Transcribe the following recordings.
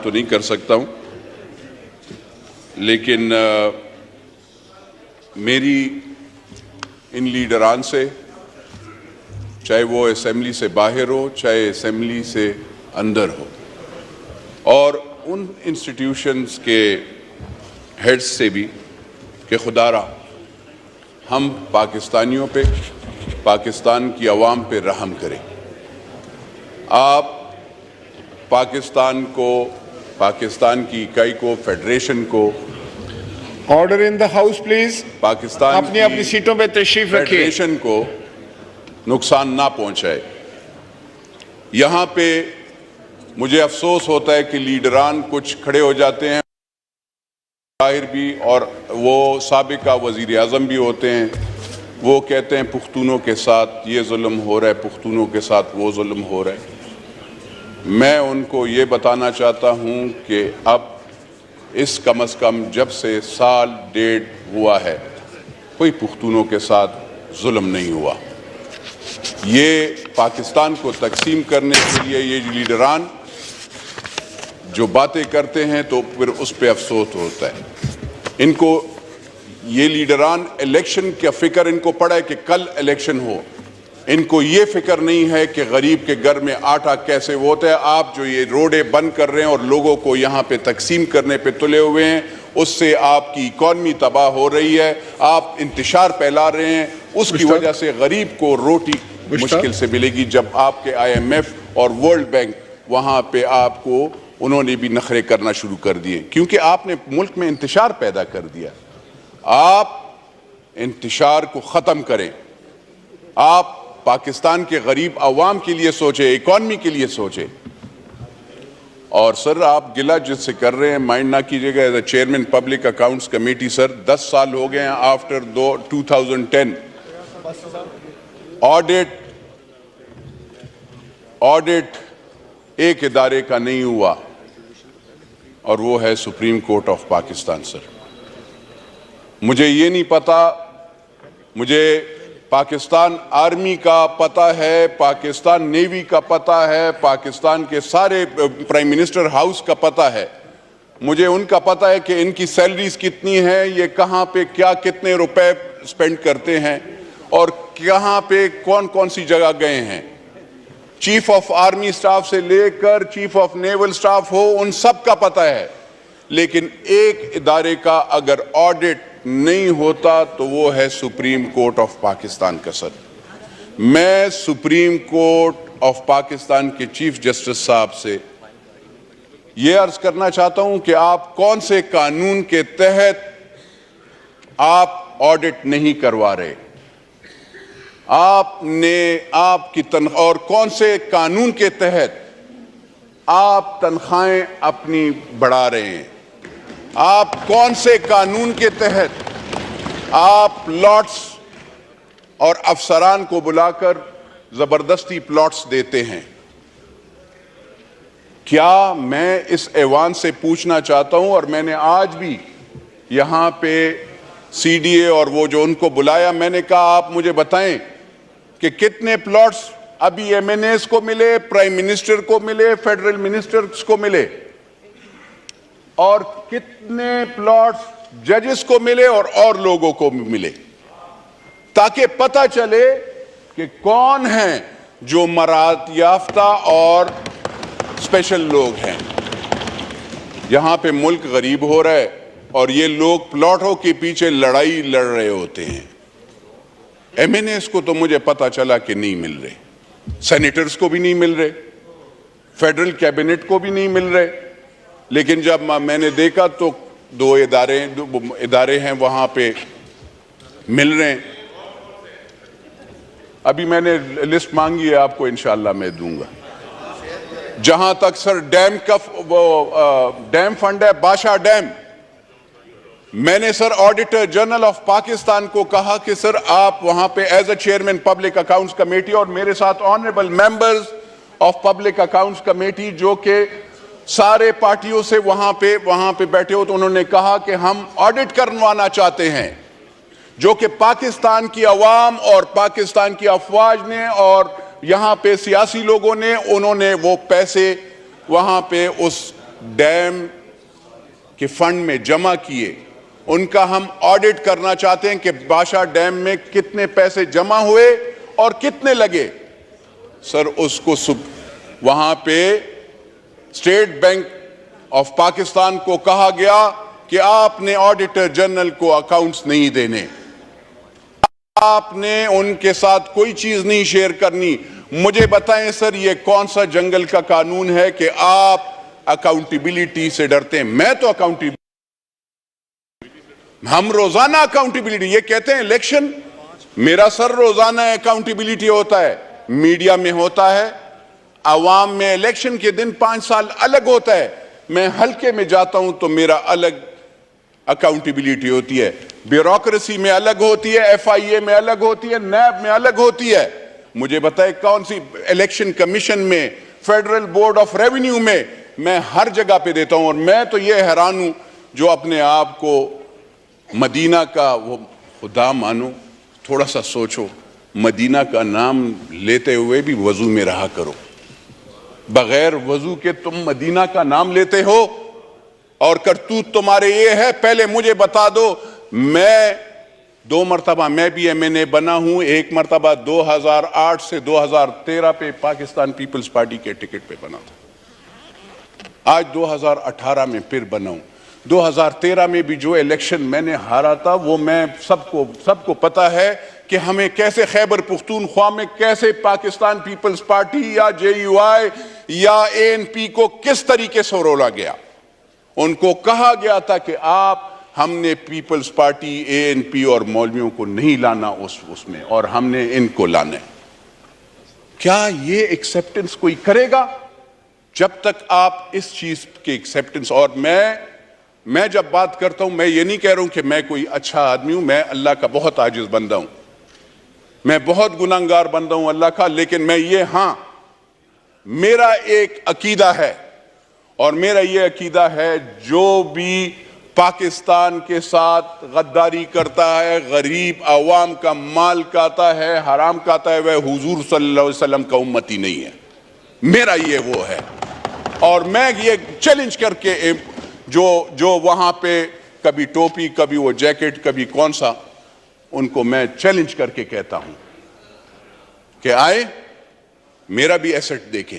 تو نہیں کر سکتا ہوں، لیکن میری ان لیڈران سے، چاہے وہ اسمبلی سے باہر ہو چاہے اسمبلی سے اندر ہو، اور ان انسٹیٹیوشنز کے ہیڈز سے بھی، کہ خدا را ہم پاکستانیوں پہ، پاکستان کی عوام پہ رحم کریں۔ آپ پاکستان کو، پاکستان کی اکائی کو، فیڈریشن کو، order in the house please, Pakistan اپنی سیٹوں پہ تشریف رکھیں، فیڈریشن کو نقصان نہ پہنچائے۔ یہاں پہ مجھے افسوس ہوتا ہے کہ لیڈران کچھ کھڑے ہو جاتے ہیں، ظاہر بھی، اور وہ سابقہ وزیر اعظم بھی ہوتے ہیں، وہ کہتے ہیں پختونوں کے ساتھ یہ ظلم ہو رہا ہے، پختونوں کے ساتھ وہ ظلم ہو رہا ہے۔ میں ان کو یہ بتانا چاہتا ہوں کہ اب اس کم از کم جب سے سال ڈیڑھ ہوا ہے، کوئی پختونوں کے ساتھ ظلم نہیں ہوا۔ یہ پاکستان کو تقسیم کرنے کے لیے یہ لیڈران جو باتیں کرتے ہیں تو پھر اس پہ افسوس ہوتا ہے۔ ان کو یہ لیڈران الیکشن کا فکر ان کو پڑا ہے کہ کل الیکشن ہو، ان کو یہ فکر نہیں ہے کہ غریب کے گھر میں آٹا کیسے ہوتا ہے۔ آپ جو یہ روڈیں بند کر رہے ہیں اور لوگوں کو یہاں پہ تقسیم کرنے پہ تلے ہوئے ہیں، اس سے آپ کی اکانومی تباہ ہو رہی ہے، آپ انتشار پھیلا رہے ہیں، اس کی وجہ سے غریب کو روٹی مشکل سے ملے گی۔ جب آپ کے IMF اور ورلڈ بینک وہاں پہ آپ کو انہوں نے بھی نخرے کرنا شروع کر دیے، کیونکہ آپ نے ملک میں انتشار پیدا کر دیا۔ آپ انتشار کو ختم کریں، آپ پاکستان کے غریب عوام کے لیے سوچیں، اکانومی کے لیے سوچیں۔ اور سر آپ گلہ جس سے کر رہے ہیں مائنڈ نہ کیجئے گا، as a chairman public accounts committee sir 10 سال ہو گئے ہیں آفٹر 2010 آڈٹ ایک ادارے کا نہیں ہوا، اور وہ ہے سپریم کورٹ آف پاکستان۔ سر مجھے یہ نہیں پتا، مجھے پاکستان آرمی کا پتہ ہے، پاکستان نیوی کا پتہ ہے، پاکستان کے سارے پرائم منسٹر ہاؤس کا پتہ ہے، مجھے ان کا پتہ ہے کہ ان کی سیلریز کتنی ہیں، یہ کہاں پہ کیا کتنے روپے سپینڈ کرتے ہیں، اور کہاں پہ کون کون سی جگہ گئے ہیں۔ چیف آف آرمی سٹاف سے لے کر چیف آف نیول سٹاف ہو، ان سب کا پتہ ہے، لیکن ایک ادارے کا اگر آڈٹ نہیں ہوتا تو وہ ہے سپریم کورٹ آف پاکستان کا۔ سر میں سپریم کورٹ آف پاکستان کے چیف جسٹس صاحب سے یہ عرض کرنا چاہتا ہوں کہ آپ کون سے قانون کے تحت آپ آڈٹ نہیں کروا رہے، آپ کی تنخواہ، اور کون سے قانون کے تحت آپ تنخواہیں اپنی بڑھا رہے ہیں، آپ کون سے قانون کے تحت آپ پلاٹس اور افسران کو بلا کر زبردستی پلاٹس دیتے ہیں۔ کیا میں اس ایوان سے پوچھنا چاہتا ہوں، اور میں نے آج بھی یہاں پہ CDA اور وہ جو ان کو بلایا، میں نے کہا آپ مجھے بتائیں کہ کتنے پلاٹس ابھی MNAs کو ملے، پرائم منسٹر کو ملے، فیڈرل منسٹرز کو ملے، اور کتنے پلاٹس ججز کو ملے اور لوگوں کو ملے، تاکہ پتہ چلے کہ کون ہیں جو مراعات یافتہ اور اسپیشل لوگ ہیں۔ یہاں پہ ملک غریب ہو رہا ہے اور یہ لوگ پلاٹوں کے پیچھے لڑائی لڑ رہے ہوتے ہیں۔ MNAs کو تو مجھے پتا چلا کہ نہیں مل رہے، سینیٹرز کو بھی نہیں مل رہے، فیڈرل کیبنٹ کو بھی نہیں مل رہے، لیکن جب میں نے دیکھا تو دو ادارے ہیں وہاں پہ مل رہے ہیں۔ ابھی میں نے لسٹ مانگی ہے، آپ کو انشاءاللہ میں دوں گا۔ جہاں تک سر ڈیم فنڈ ہے، بادشاہ ڈیم، میں نے سر آڈیٹر جنرل آف پاکستان کو کہا کہ سر آپ وہاں پہ as a chairman public accounts committee, اور میرے ساتھ honourable members of public accounts committee جو کہ سارے پارٹیوں سے وہاں پہ بیٹھے ہو، تو انہوں نے کہا کہ ہم آڈٹ کروانا چاہتے ہیں، جو کہ پاکستان کی عوام اور پاکستان کی افواج نے اور یہاں پہ سیاسی لوگوں نے، انہوں نے وہ پیسے وہاں پہ اس ڈیم کے فنڈ میں جمع کیے ان کا ہم آڈٹ کرنا چاہتے ہیں کہ باشا ڈیم میں کتنے پیسے جمع ہوئے اور کتنے لگے. سر اس کو وہاں پہ اسٹیٹ بینک آف پاکستان کو کہا گیا کہ آپ نے آڈیٹر جنرل کو اکاؤنٹس نہیں دینے, آپ نے ان کے ساتھ کوئی چیز نہیں شیئر کرنی. مجھے بتائیں سر یہ کون سا جنگل کا قانون ہے کہ آپ اکاؤنٹیبلٹی سے ڈرتے ہیں؟ میں تو ہم روزانہ اکاؤنٹیبلٹی, یہ کہتے ہیں الیکشن, میرا سر روزانہ اکاؤنٹیبلٹی ہوتا ہے, میڈیا میں ہوتا ہے, عوام میں الیکشن کے دن 5 سال الگ ہوتا ہے. میں حلقے میں جاتا ہوں تو میرا الگ اکاؤنٹیبلٹی ہوتی ہے, بیوروکریسی میں الگ ہوتی ہے, ایف آئی اے میں الگ ہوتی ہے, نیب میں الگ ہوتی ہے. مجھے بتائے کون سی الیکشن کمیشن میں, فیڈرل بورڈ آف ریونیو میں ہر جگہ پہ دیتا ہوں. اور میں تو یہ حیران ہوں جو اپنے آپ کو مدینہ کا وہ خدا مانو. تھوڑا سا سوچو, مدینہ کا نام لیتے ہوئے بھی وضو میں رہا کرو. بغیر وضو کے تم مدینہ کا نام لیتے ہو اور کرتوت تمہارے یہ ہے. پہلے مجھے بتا دو, میں 2 مرتبہ میں بھی ایم این اے بنا ہوں. 1 مرتبہ 2008 سے 2013 پہ پاکستان پیپلز پارٹی کے ٹکٹ پہ بنا تھا. آج 2018 میں پھر بنا ہوں. 2013 میں بھی جو الیکشن میں نے ہارا تھا وہ میں سب کو پتا ہے کہ ہمیں کیسے خیبر پختونخوا میں کیسے پاکستان پیپلز پارٹی یا جے یو آئی یا اے این پی کو کس طریقے سے رولا گیا. ان کو کہا گیا تھا کہ ہم نے پیپلز پارٹی, اے این پی اور مولویوں کو نہیں لانا اس میں, اور ہم نے ان کو لانا ہے. کیا یہ ایکسیپٹنس کوئی کرے گا؟ جب تک آپ اس چیز کے ایکسیپٹنس, اور میں جب بات کرتا ہوں میں یہ نہیں کہہ رہا ہوں کہ میں کوئی اچھا آدمی ہوں, میں اللہ کا بہت عاجز بندہ ہوں, میں بہت گناہگار بندہ ہوں اللہ کا. لیکن میں میرا ایک عقیدہ ہے, اور میرا یہ عقیدہ ہے جو بھی پاکستان کے ساتھ غداری کرتا ہے, غریب عوام کا مال کھاتا ہے, حرام کھاتا ہے, وہ حضور صلی اللہ علیہ وسلم کا امتی نہیں ہے. میرا یہ وہ ہے. اور میں یہ چیلنج کر کے جو وہاں پہ کبھی ٹوپی, کبھی وہ جیکٹ, کبھی کون سا, ان کو میں چیلنج کر کے کہتا ہوں کہ آئے میرا بھی ایسٹ دیکھیں.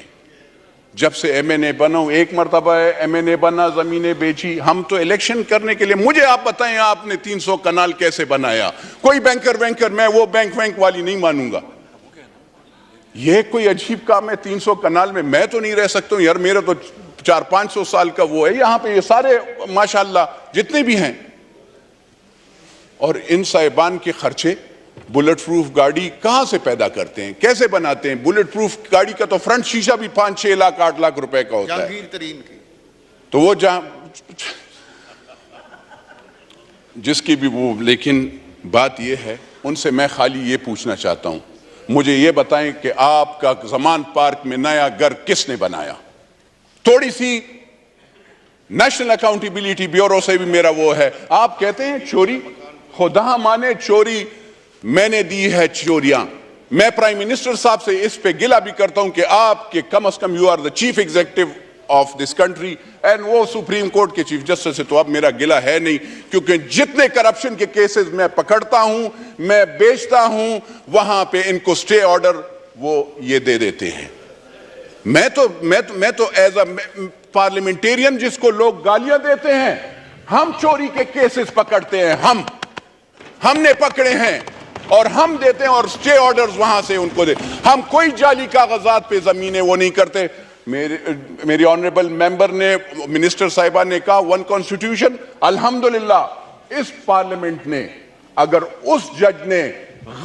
جب سے ایم این اے بنا ہوں, 1 مرتبہ ایم این اے بنا, زمینیں بیچی. ہم تو الیکشن کرنے کے لیے, مجھے آپ بتائیں آپ نے 300 کنال کیسے بنایا؟ کوئی بینکر میں وہ بینک والی نہیں مانوں گا. یہ کوئی عجیب کام ہے 300 کنال میں تو نہیں رہ سکتا ہوں یار. میرا تو 400-500 سال کا وہ ہے. یہاں پہ یہ سارے ماشاءاللہ جتنے بھی ہیں, اور ان صاحبان کے خرچے بلٹ پروف گاڑی کہاں سے پیدا کرتے ہیں, کیسے بناتے ہیں؟ بلٹ پروف گاڑی کا تو فرنٹ شیشہ بھی 5-6 لاکھ 8 لاکھ روپے کا ہوتا ہے. تو وہ جس کی بھی وہ, لیکن بات یہ ہے, ان سے میں خالی یہ پوچھنا چاہتا ہوں, مجھے یہ بتائیں کہ آپ کا زمان پارک میں نیا گھر کس نے بنایا؟ تھوڑی سی نیشنل اکاؤنٹیبلٹی بیورو سے بھی میرا وہ ہے. آپ کہتے ہیں چوری, خدا مانے چوری میں نے دی ہے چوریاں. میں پرائم منسٹر صاحب سے اس پہ گلہ بھی کرتا ہوں کہ آپ کے کم از کم you are the chief executive of this country, and وہ سپریم کورٹ کے چیف جسٹس سے تو اب میرا گلہ ہے نہیں, کیونکہ جتنے کرپشن کے کیسز میں پکڑتا ہوں, میں بیچتا ہوں, وہاں پہ ان کو سٹے آرڈر وہ یہ دے دیتے ہیں. میں تو ایز اے پارلیمنٹیرین جس کو لوگ گالیاں دیتے ہیں, ہم چوری کے کیسز پکڑتے ہیں, ہم نے پکڑے ہیں اور ہم دیتے ہیں, اور سٹے آرڈرز وہاں سے ان کو دے. ہم کوئی جعلی کاغذات پہ زمینیں وہ نہیں کرتے. میری آنریبل ممبر نے, منسٹر صاحبہ نے کہا 1 کانسٹیٹیوشن. الحمدللہ اس پارلیمنٹ نے, اگر اس جج نے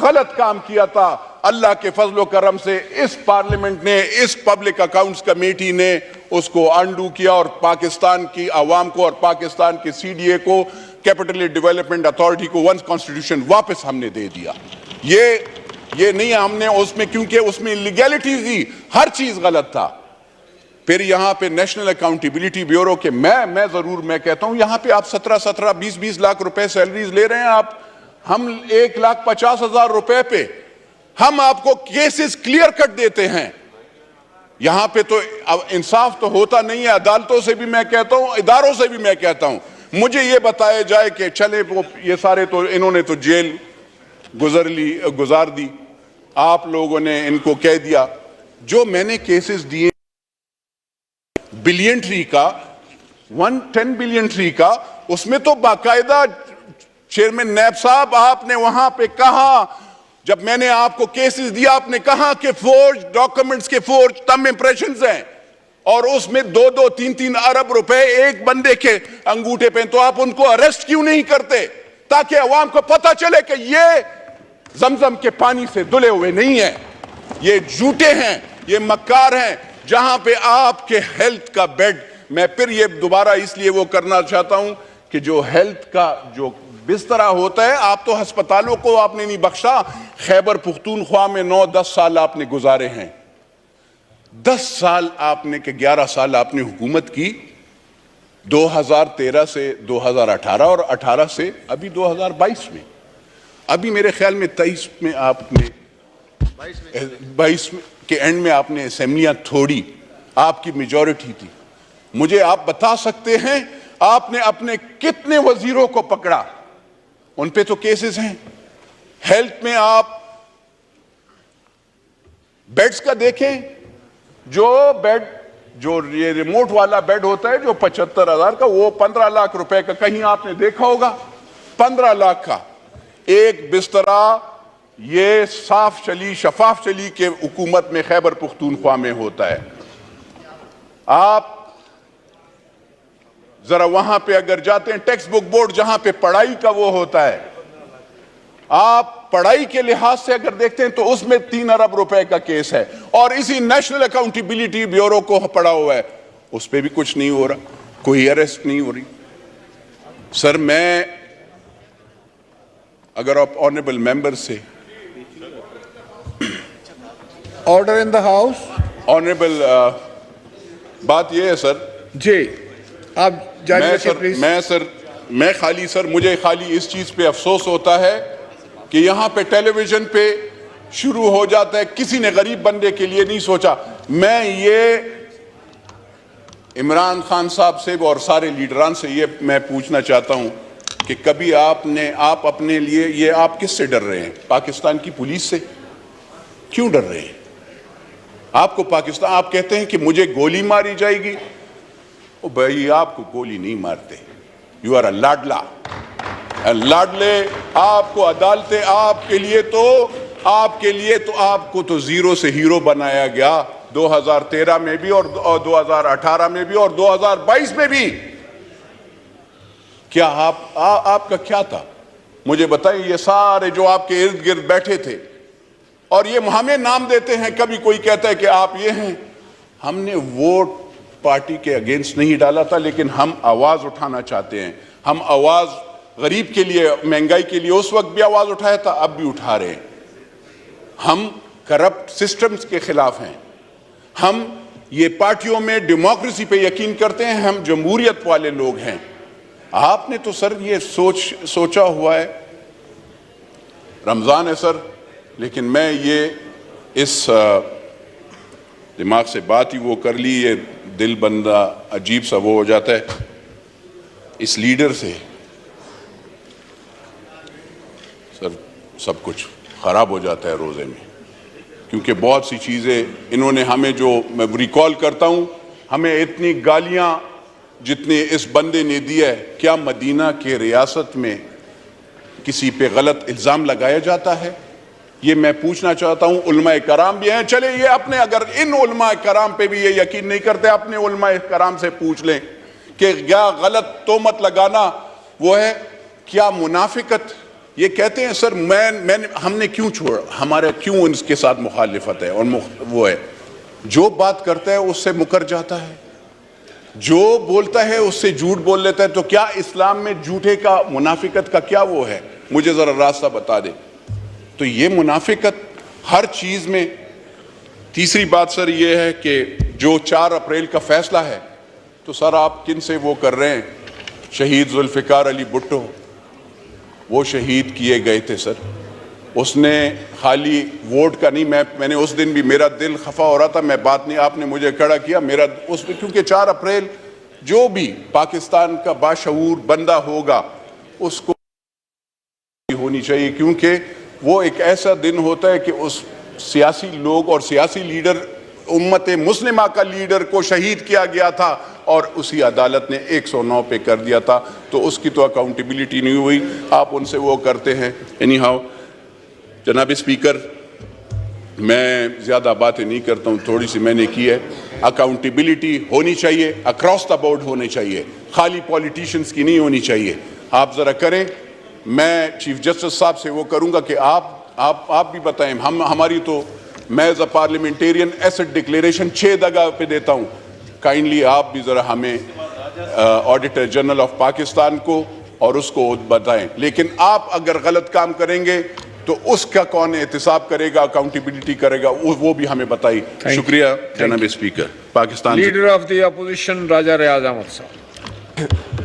غلط کام کیا تھا, اللہ کے فضل و کرم سے اس پارلیمنٹ نے, اس پبلک اکاؤنٹس کمیٹی نے اس کو انڈو کیا, اور پاکستان کی عوام کو اور پاکستان کے سی ڈی اے کو, کیپٹل ڈیولپمنٹ اتھارٹی کو 1 کانسٹیٹیوشن واپس ہم نے دے دیا. یہ نہیں ہم نے اس میں, کیونکہ اس میں لیگیلٹیز دی, ہر چیز غلط تھا. پھر یہاں پہ نیشنل اکاؤنٹیبلٹی بیورو کے میں کہتا ہوں, یہاں پہ آپ 17 20 لاکھ روپے سیلریز لے رہے ہیں آپ, ہم 1,50,000 روپے پہ ہم آپ کو کیسز کلیئر کٹ دیتے ہیں. یہاں پہ تو انصاف تو ہوتا نہیں ہے. عدالتوں سے بھی میں کہتا ہوں, اداروں سے بھی میں کہتا ہوں, مجھے یہ بتایا جائے کہ چلے وہ یہ سارے تو انہوں نے تو جیل گزار دی, آپ لوگوں نے ان کو کہہ دیا. جو میں نے کیسز دیے بلین ٹری کا, 110 بلین ٹری کا, اس میں تو باقاعدہ چیئرمین نیب صاحب آپ نے وہاں پہ کہا, جب میں نے آپ کو کیسز دیا آپ نے کہا کہ فورج ڈاکومنٹس کے فورج تم امپریشنز ہیں, اور اس میں 2-3 ارب روپے ایک بندے کے انگوٹھے پہ, تو آپ ان کو اریسٹ کیوں نہیں کرتے تاکہ عوام کو پتہ چلے کہ یہ زمزم کے پانی سے دھلے ہوئے نہیں ہیں, یہ جھوٹے ہیں, یہ مکار ہیں. جہاں پہ آپ کے ہیلتھ کا بیڈ, میں پھر یہ دوبارہ اس لیے وہ کرنا چاہتا ہوں کہ جو ہیلتھ کا جو بسترا ہوتا ہے, آپ تو ہسپتالوں کو آپ نے نہیں بخشا. خیبر پختونخوا میں 9-10 سال آپ نے گزارے ہیں, 10 سال آپ نے کہ 11 سال آپ نے حکومت کی, 2013 سے 2018 اور 18 سے ابھی 2022 میں, ابھی میرے خیال میں 23 میں آپ نے 22 کے اینڈ میں آپ نے اسمبلیاں توڑی, آپ کی میجورٹی تھی. مجھے آپ بتا سکتے ہیں آپ نے اپنے کتنے وزیروں کو پکڑا؟ ان پہ تو کیسز ہیں. ہیلتھ میں آپ بیڈز کا دیکھیں, جو بیڈ جو یہ ریموٹ والا بیڈ ہوتا ہے جو 75,000 کا, وہ 15 لاکھ روپے کا, کہیں آپ نے دیکھا ہوگا 15 لاکھ کا ایک بسترا. یہ صاف چلی شفاف چلی کہ حکومت میں خیبر پختونخوا میں ہوتا ہے. آپ ذرا وہاں پہ اگر جاتے ہیں, ٹیکسٹ بک بورڈ جہاں پہ پڑھائی کا وہ ہوتا ہے, آپ پڑھائی کے لحاظ سے اگر دیکھتے ہیں تو اس میں 3 ارب روپے کا کیس ہے, اور اسی نیشنل اکاؤنٹیبلٹی بیورو کو پڑا ہوا ہے, اس پہ بھی کچھ نہیں ہو رہا, کوئی اریسٹ نہیں ہو رہی. سر میں اگر آپ آنریبل ممبر سے Order in the house. Honourable بات یہ ہے سر, جی آپ جاری رکھیں پلیز. مجھے خالی اس چیز پہ افسوس ہوتا ہے کہ یہاں پہ ٹیلی ویژن پہ شروع ہو جاتا ہے, کسی نے غریب بندے کے لیے نہیں سوچا. میں یہ عمران خان صاحب سے اور سارے لیڈران سے یہ میں پوچھنا چاہتا ہوں کہ کبھی آپ اپنے لیے یہ آپ کس سے ڈر رہے ہیں؟ پاکستان کی پولیس سے کیوں ڈر رہے ہیں؟ آپ کو پاکستان, آپ کہتے ہیں کہ مجھے گولی ماری جائے گی. او بھائی آپ کو گولی نہیں مارتے, یو آر اے لاڈلا, لاڈلے. آپ کو عدالتیں آپ کے لیے تو آپ کو تو زیرو سے ہیرو بنایا گیا, 2013 میں بھی اور 2018 میں بھی اور 2022 میں بھی. کیا آپ کا کیا تھا؟ مجھے بتائیں. یہ سارے جو آپ کے ارد گرد بیٹھے تھے اور یہ ہمیں نام دیتے ہیں, کبھی کوئی کہتا ہے کہ آپ یہ ہیں. ہم نے ووٹ پارٹی کے اگینسٹ نہیں ڈالا تھا, لیکن ہم آواز اٹھانا چاہتے ہیں. ہم آواز غریب کے لیے, مہنگائی کے لیے اس وقت بھی آواز اٹھایا تھا, اب بھی اٹھا رہے ہیں. ہم کرپٹ سسٹمز کے خلاف ہیں, ہم یہ پارٹیوں میں ڈیموکریسی پہ یقین کرتے ہیں, ہم جمہوریت والے لوگ ہیں. آپ نے تو سر یہ سوچا ہوا ہے, رمضان ہے سر, لیکن میں یہ اس دماغ سے بات ہی وہ کر لی, یہ دل بندہ عجیب سا وہ ہو جاتا ہے اس لیڈر سے. سر سب کچھ خراب ہو جاتا ہے روزے میں, کیونکہ بہت سی چیزیں انہوں نے ہمیں, جو میں ریکال کرتا ہوں, ہمیں اتنی گالیاں جتنے اس بندے نے دیا ہے. کیا مدینہ کے ریاست میں کسی پہ غلط الزام لگایا جاتا ہے؟ یہ میں پوچھنا چاہتا ہوں. علماء کرام بھی ہیں, چلے یہ اپنے, اگر ان علماء کرام پہ بھی یہ یقین نہیں کرتے, اپنے علماء کرام سے پوچھ لیں کہ کیا غلط تہمت لگانا وہ ہے, کیا منافقت. یہ کہتے ہیں سر ہم نے کیوں چھوڑا, ہمارا کیوں اس کے ساتھ مخالفت ہے, اور وہ ہے جو بات کرتا ہے اس سے مکر جاتا ہے, جو بولتا ہے اس سے جھوٹ بول لیتا ہے. تو کیا اسلام میں جھوٹے کا, منافقت کا کیا وہ ہے؟ مجھے ذرا راستہ بتا دے. تو یہ منافقت ہر چیز میں. تیسری بات سر یہ ہے کہ جو 4 اپریل کا فیصلہ ہے, تو سر آپ کن سے وہ کر رہے ہیں؟ شہید ذوالفقار علی بھٹو وہ شہید کیے گئے تھے سر, اس نے خالی ووٹ کا نہیں، میں نے اس دن بھی میرا دل خفا ہو رہا تھا، میں بات نہیں، آپ نے مجھے کھڑا کیا میرا اس میں، کیونکہ 4 اپریل جو بھی پاکستان کا باشعور بندہ ہوگا اس کو ہونی چاہیے، کیونکہ وہ ایک ایسا دن ہوتا ہے کہ اس سیاسی لوگ اور سیاسی لیڈر، امت مسلمہ کا لیڈر کو شہید کیا گیا تھا اور اسی عدالت نے 109 پہ کر دیا تھا، تو اس کی تو اکاؤنٹیبلٹی نہیں ہوئی، آپ ان سے وہ کرتے ہیں۔ اینی ہاؤ جناب اسپیکر، میں زیادہ باتیں نہیں کرتا ہوں، تھوڑی سی میں نے کی ہے۔ اکاؤنٹیبلٹی ہونی چاہیے، اکراس دا بورڈ ہونی چاہیے، خالی پولیٹیشنز کی نہیں ہونی چاہیے۔ آپ ذرا کریں، میں چیف جسٹس صاحب سے وہ کروں گا کہ آپ بھی بتائیں، ہماری تو میں as a parliamentarian asset declaration 6 جگہ پہ دیتا ہوں، کائنڈلی آپ بھی ذرا ہمیں آڈیٹر جنرل آف پاکستان کو اور اس کو بتائیں، لیکن آپ اگر غلط کام کریں گے تو اس کا کون احتساب کرے گا، اکاؤنٹیبلٹی کرے گا، وہ بھی ہمیں بتائی۔ شکریہ جناب speaker. Pakistan leader of the opposition Raja Riaz Ahmed صاحب۔